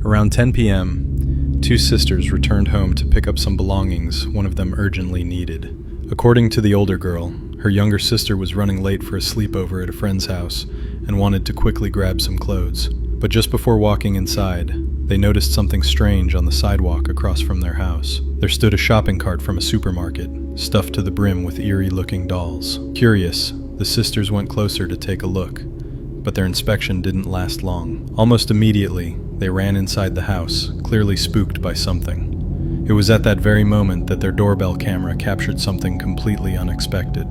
Around 10 p.m., two sisters returned home to pick up some belongings one of them urgently needed. According to the older girl, her younger sister was running late for a sleepover at a friend's house and wanted to quickly grab some clothes. But just before walking inside, they noticed something strange on the sidewalk across from their house. There stood a shopping cart from a supermarket, stuffed to the brim with eerie-looking dolls. Curious, the sisters went closer to take a look, but their inspection didn't last long. Almost immediately, they ran inside the house, clearly spooked by something. It was at that very moment that their doorbell camera captured something completely unexpected.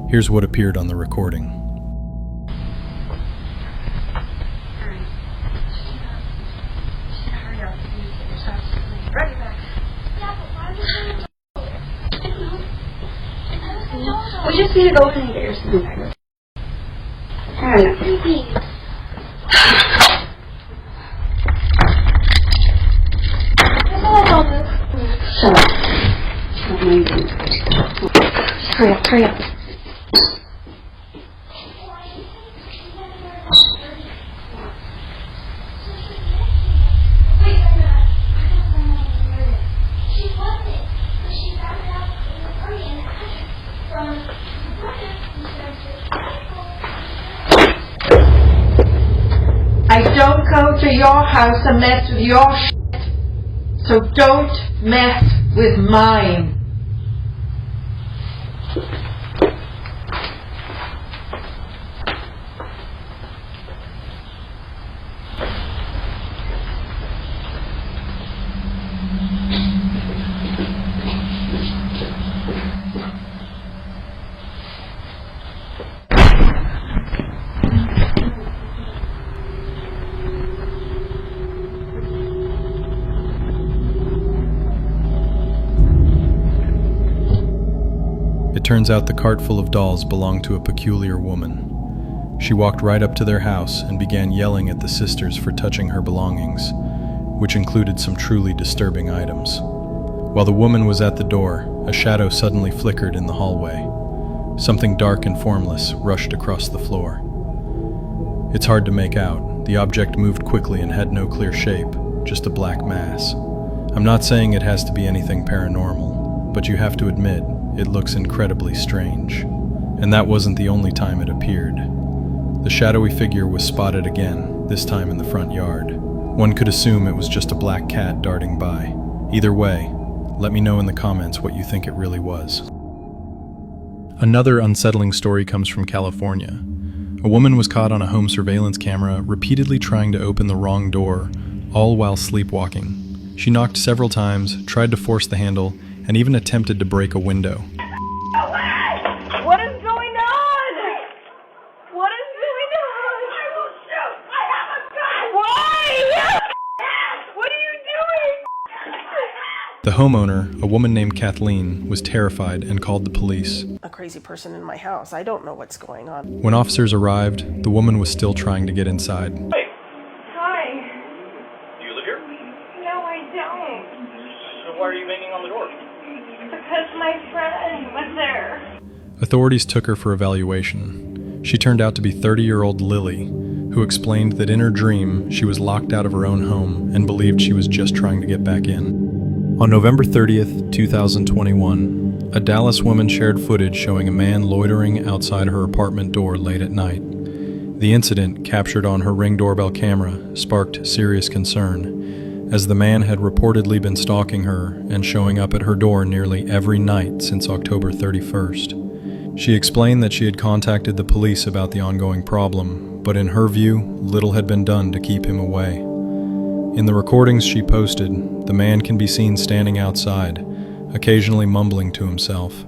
Here's what appeared on the recording. We just need to go in and get your snacks. I don't know. Shut up. Hurry up. I don't go to your house and mess with your shit, so don't mess with mine. It turns out the cart full of dolls belonged to a peculiar woman. She walked right up to their house and began yelling at the sisters for touching her belongings, which included some truly disturbing items. While the woman was at the door, a shadow suddenly flickered in the hallway. Something dark and formless rushed across the floor. It's hard to make out. The object moved quickly and had no clear shape, just a black mass. I'm not saying it has to be anything paranormal, but you have to admit, it looks incredibly strange. And that wasn't the only time it appeared. The shadowy figure was spotted again, this time in the front yard. One could assume it was just a black cat darting by. Either way, let me know in the comments what you think it really was. Another unsettling story comes from California. A woman was caught on a home surveillance camera repeatedly trying to open the wrong door, all while sleepwalking. She knocked several times, tried to force the handle, and even attempted to break a window. What is going on? What is going on? I will shoot! I have a gun! Why? What are you doing? The homeowner, a woman named Kathleen, was terrified and called the police. A crazy person in my house. I don't know what's going on. When officers arrived, the woman was still trying to get inside. Hey, Hi. do you live here? No, I don't. So why are you banging on the door? Because my friend was there. Authorities took her for evaluation. She turned out to be 30-year-old Lily, who explained that in her dream, she was locked out of her own home and believed she was just trying to get back in. On November 30th, 2021, a Dallas woman shared footage showing a man loitering outside her apartment door late at night. The incident, captured on her Ring doorbell camera, sparked serious concern, as the man had reportedly been stalking her and showing up at her door nearly every night since October 31st. She explained that she had contacted the police about the ongoing problem, but in her view, little had been done to keep him away. In the recordings she posted, the man can be seen standing outside, occasionally mumbling to himself.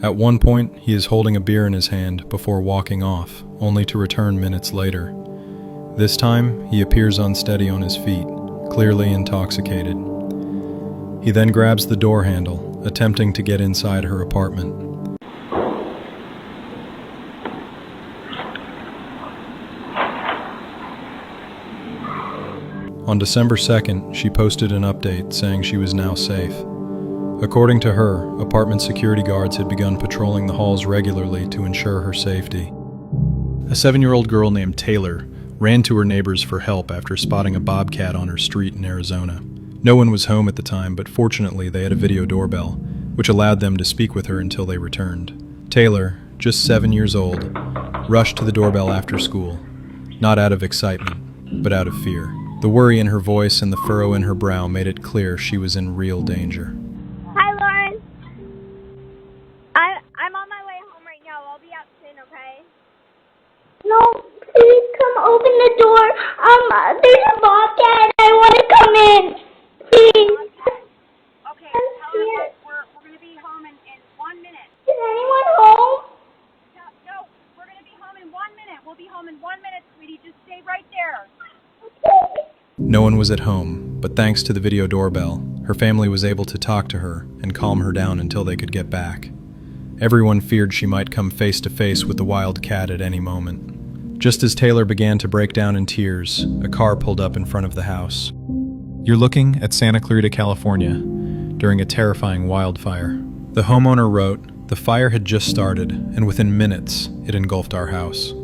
At one point, he is holding a beer in his hand before walking off, only to return minutes later. This time, he appears unsteady on his feet, clearly intoxicated. He then grabs the door handle, attempting to get inside her apartment. On December 2nd, she posted an update saying she was now safe. According to her, apartment security guards had begun patrolling the halls regularly to ensure her safety. A 7-year-old girl named Taylor ran to her neighbors for help after spotting a bobcat on her street in Arizona. No one was home at the time, but fortunately they had a video doorbell, which allowed them to speak with her until they returned. Taylor, just 7 years old, rushed to the doorbell after school, not out of excitement, but out of fear. The worry in her voice and the furrow in her brow made it clear she was in real danger. Hi, Lauren. I'm on my way home right now. I'll be out soon, okay? No, please come open the door. There's a bobcat. I want to come in. Please. Okay, tell her we're going to be home in 1 minute. Is anyone home? No, we're going to be home in 1 minute. We'll be home in 1 minute, sweetie. Just stay right there. Okay. No one was at home, but thanks to the video doorbell, her family was able to talk to her and calm her down until they could get back. Everyone feared she might come face to face with the wild cat at any moment. Just as Taylor began to break down in tears, a car pulled up in front of the house. You're looking at Santa Clarita, California, during a terrifying wildfire. The homeowner wrote, "The fire had just started, and within minutes, it engulfed our house."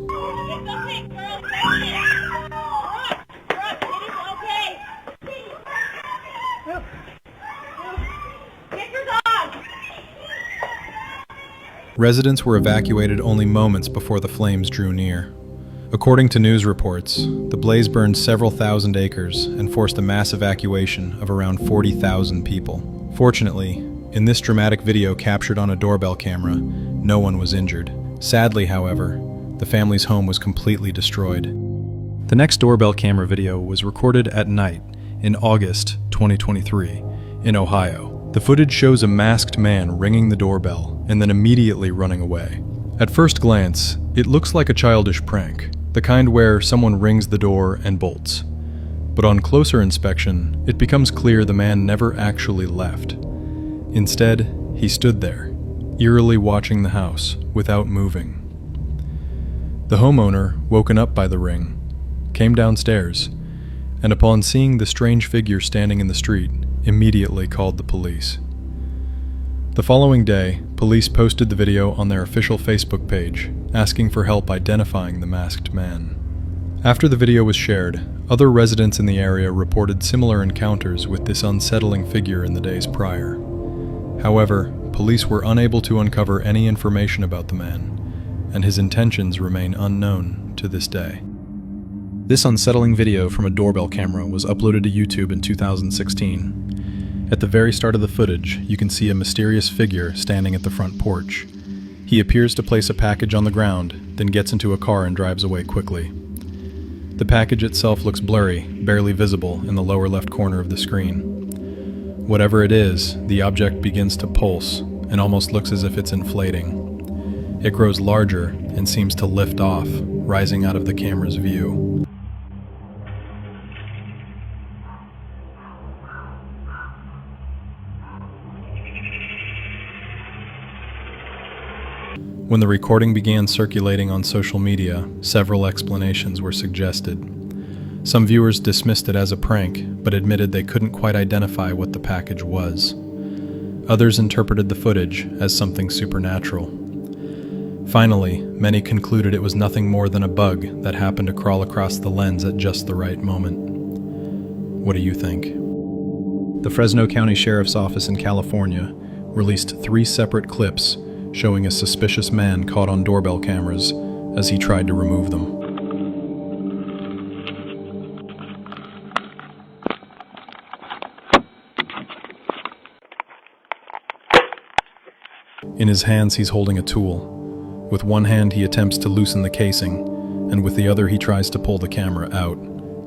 Residents were evacuated only moments before the flames drew near. According to news reports, the blaze burned several thousand acres and forced a mass evacuation of around 40,000 people. Fortunately, in this dramatic video captured on a doorbell camera, no one was injured. Sadly, however, the family's home was completely destroyed. The next doorbell camera video was recorded at night in August 2023 in Ohio. The footage shows a masked man ringing the doorbell and then immediately running away. At first glance, it looks like a childish prank, the kind where someone rings the door and bolts. But on closer inspection, it becomes clear the man never actually left. Instead, he stood there, eerily watching the house without moving. The homeowner, woken up by the ring, came downstairs, and upon seeing the strange figure standing in the street, immediately called the police. The following day, police posted the video on their official Facebook page, asking for help identifying the masked man. After the video was shared, other residents in the area reported similar encounters with this unsettling figure in the days prior. However, police were unable to uncover any information about the man, and his intentions remain unknown to this day. This unsettling video from a doorbell camera was uploaded to YouTube in 2016. At the very start of the footage, you can see a mysterious figure standing at the front porch. He appears to place a package on the ground, then gets into a car and drives away quickly. The package itself looks blurry, barely visible in the lower left corner of the screen. Whatever it is, the object begins to pulse and almost looks as if it's inflating. It grows larger and seems to lift off, rising out of the camera's view. When the recording began circulating on social media, several explanations were suggested. Some viewers dismissed it as a prank, but admitted they couldn't quite identify what the package was. Others interpreted the footage as something supernatural. Finally, many concluded it was nothing more than a bug that happened to crawl across the lens at just the right moment. What do you think? The Fresno County Sheriff's Office in California released 3 separate clips showing a suspicious man caught on doorbell cameras as he tried to remove them. In his hands, he's holding a tool. With one hand, he attempts to loosen the casing, and with the other, he tries to pull the camera out.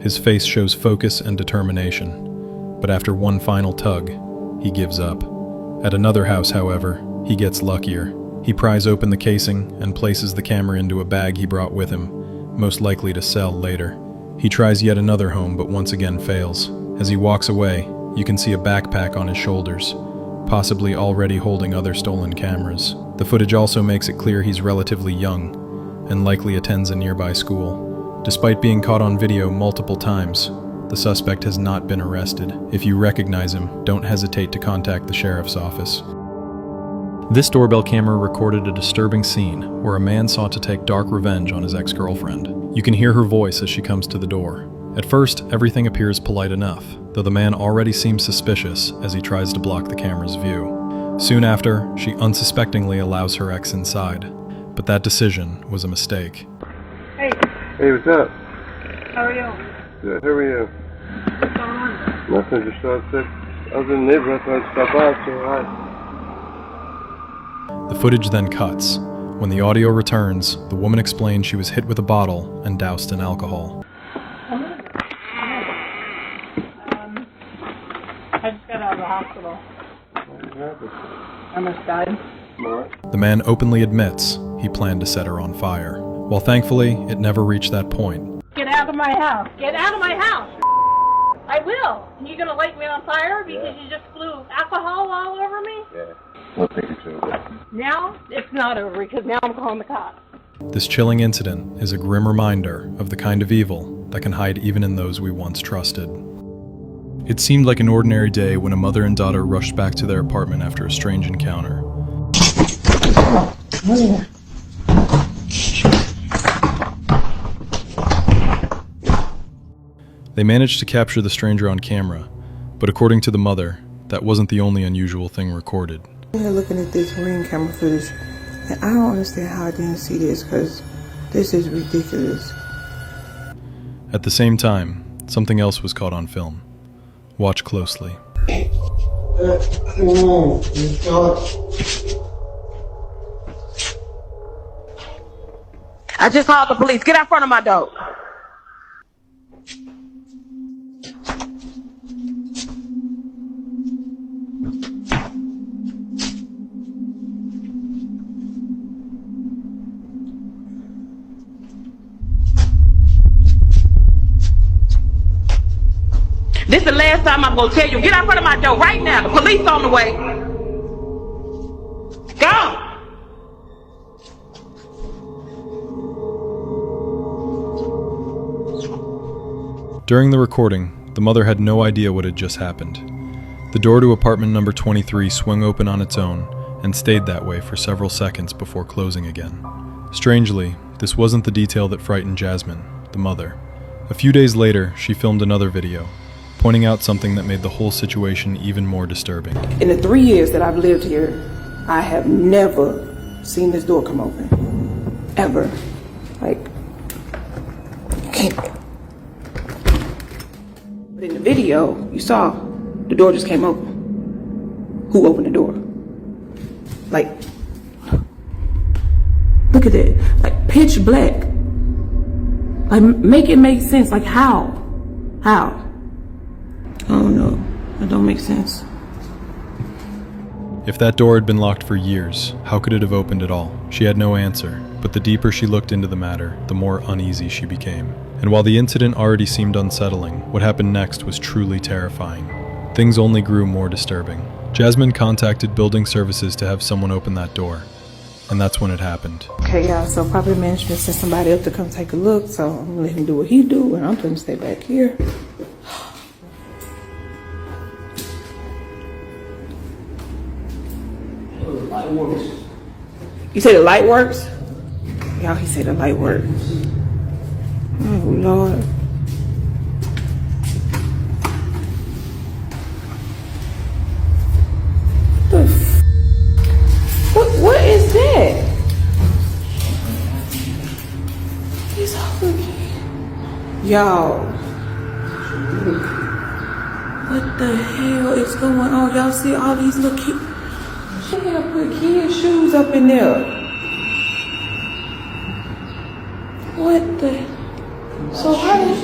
His face shows focus and determination, but after one final tug, he gives up. At another house, however, he gets luckier. He pries open the casing and places the camera into a bag he brought with him, most likely to sell later. He tries yet another home, but once again fails. As he walks away, you can see a backpack on his shoulders, possibly already holding other stolen cameras. The footage also makes it clear he's relatively young and likely attends a nearby school. Despite being caught on video multiple times, the suspect has not been arrested. If you recognize him, don't hesitate to contact the sheriff's office. This doorbell camera recorded a disturbing scene where a man sought to take dark revenge on his ex-girlfriend. You can hear her voice as she comes to the door. At first, everything appears polite enough, though the man already seems suspicious as he tries to block the camera's view. Soon after, she unsuspectingly allows her ex inside, but that decision was a mistake. Hey, Hey, what's up? how are you? Good, how are you? What's going on? Nothing, just outside. I was in the neighborhood, I thought I'd stop out, say hi. The footage then cuts. When the audio returns, the woman explains she was hit with a bottle and doused in alcohol. I just got out of the hospital. What happened? I almost died. What? The man openly admits he planned to set her on fire. While thankfully, it never reached that point. Get out of my house! Get out of my house! I will! And you're gonna light me on fire because you just blew alcohol all over me? Yeah. Well, thank you, too. Now, it's not over because now I'm calling the cops. This chilling incident is a grim reminder of the kind of evil that can hide even in those we once trusted. It seemed like an ordinary day when a mother and daughter rushed back to their apartment after a strange encounter. They managed to capture the stranger on camera, but according to the mother, that wasn't the only unusual thing recorded. I'm looking at this ring camera footage, and I don't understand how I didn't see this, because this is ridiculous. At the same time, something else was caught on film. Watch closely. I just called the police. Get out front of my door. This is the last time I'm going to tell you. Get out front of my door right now. The police on the way. Go. During the recording, the mother had no idea what had just happened. The door to apartment number 23 swung open on its own and stayed that way for several seconds before closing again. Strangely, this wasn't the detail that frightened Jasmine, the mother. A few days later, she filmed another video, pointing out something that made the whole situation even more disturbing. In the 3 years that I've lived here, I have never seen this door come open. Ever. Like, can't. But in the video, you saw the door just came open. Who opened the door? Like, look at it. Like, pitch black. Like, make it make sense. Like, how? How? I don't know. That don't make sense. If that door had been locked for years, how could it have opened at all? She had no answer, but the deeper she looked into the matter, the more uneasy she became. And while the incident already seemed unsettling, what happened next was truly terrifying. Things only grew more disturbing. Jasmine contacted building services to have someone open that door, and that's when it happened. Okay, y'all, so property management sent somebody up to come take a look, so I'm gonna let him do what he do, and I'm gonna stay back here. You say the light works? Y'all, he said the light works. Oh, Lord. What is that? It's y'all. What the hell is going on? Y'all see all these little kids? She gotta put kids' shoes up in there. What the? So how did?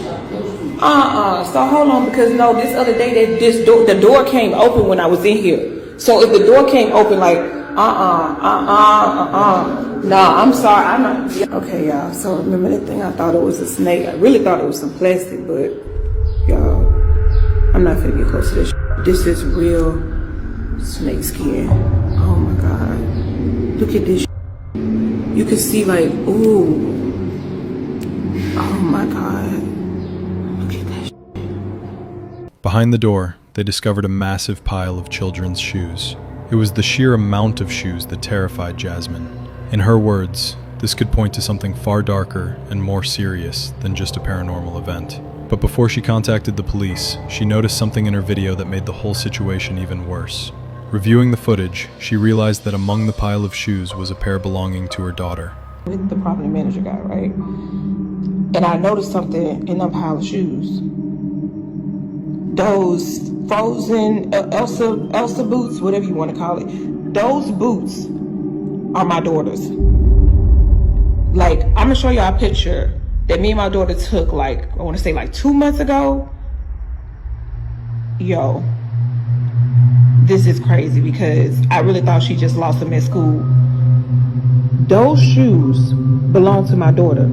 So hold on, because this other day the door came open when I was in here. So if the door came open, like, No, I'm sorry. I'm not. Okay, y'all. So remember that thing? I thought it was a snake. I really thought it was some plastic, but y'all, I'm not finna get close to this. This is real snake skin. Oh my God. Look at this. You can see like, ooh. Oh my God. Look at that. Behind the door, they discovered a massive pile of children's shoes. It was the sheer amount of shoes that terrified Jasmine. In her words, this could point to something far darker and more serious than just a paranormal event. But before she contacted the police, she noticed something in her video that made the whole situation even worse. Reviewing the footage, she realized that among the pile of shoes was a pair belonging to her daughter. With the property manager guy, right? And I noticed something in that pile of shoes. Those frozen Elsa boots, whatever you want to call it. Those boots are my daughter's. Like, I'm gonna show y'all a picture that me and my daughter took, like, I want to say like 2 months ago. Yo, this is crazy because I really thought she just lost them at school. Those shoes belong to my daughter.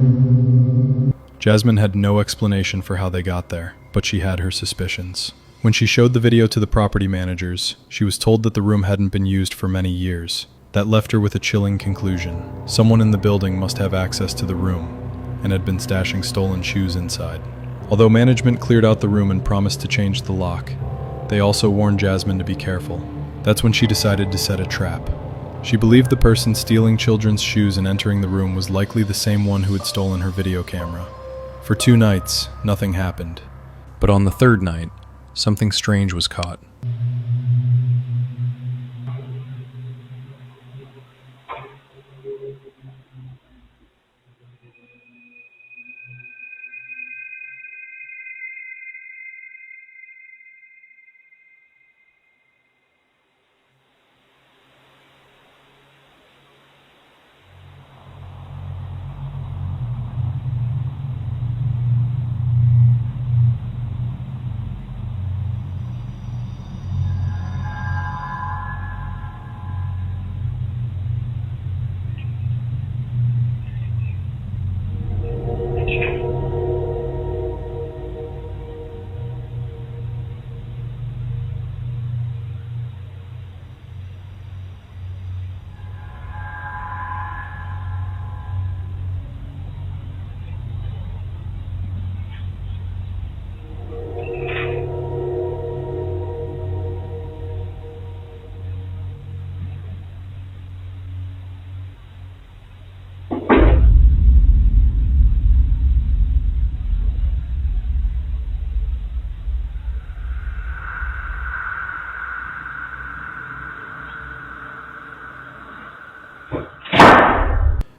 Jasmine had no explanation for how they got there, but she had her suspicions. When she showed the video to the property managers, she was told that the room hadn't been used for many years. That left her with a chilling conclusion. Someone in the building must have access to the room and had been stashing stolen shoes inside. Although management cleared out the room and promised to change the lock, they also warned Jasmine to be careful. That's when she decided to set a trap. She believed the person stealing children's shoes and entering the room was likely the same one who had stolen her video camera. For 2 nights, nothing happened. But on the 3rd night, something strange was caught.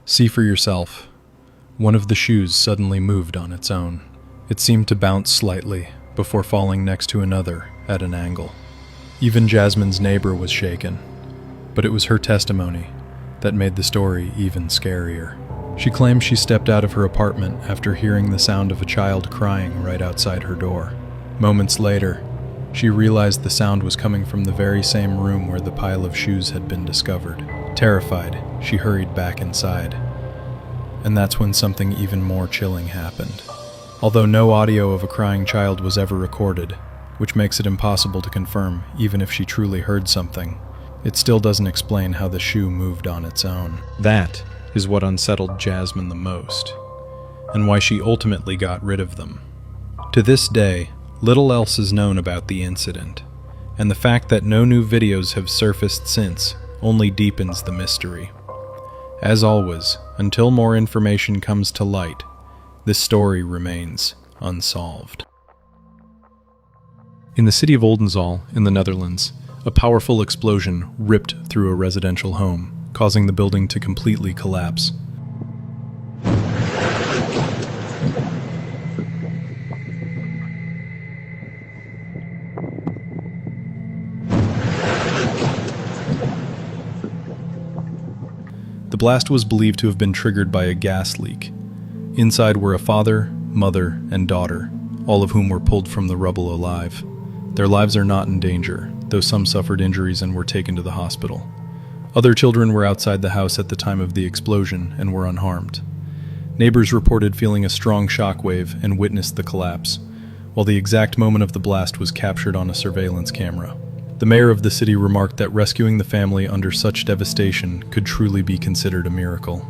See for yourself. One of the shoes suddenly moved on its own. It seemed to bounce slightly before falling next to another at an angle. Even Jasmine's neighbor was shaken, but it was her testimony that made the story even scarier. She claimed she stepped out of her apartment after hearing the sound of a child crying right outside her door. Moments later, she realized the sound was coming from the very same room where the pile of shoes had been discovered. Terrified, she hurried back inside. And that's when something even more chilling happened. Although no audio of a crying child was ever recorded, which makes it impossible to confirm even if she truly heard something, it still doesn't explain how the shoe moved on its own. That is what unsettled Jasmine the most, and why she ultimately got rid of them. To this day, little else is known about the incident, and the fact that no new videos have surfaced since only deepens the mystery. As always, until more information comes to light, this story remains unsolved. In the city of Oldenzaal, in the Netherlands, a powerful explosion ripped through a residential home, causing the building to completely collapse. The blast was believed to have been triggered by a gas leak. Inside were a father, mother, and daughter, all of whom were pulled from the rubble alive. Their lives are not in danger, though some suffered injuries and were taken to the hospital. Other children were outside the house at the time of the explosion and were unharmed. Neighbors reported feeling a strong shockwave and witnessed the collapse, while the exact moment of the blast was captured on a surveillance camera. The mayor of the city remarked that rescuing the family under such devastation could truly be considered a miracle.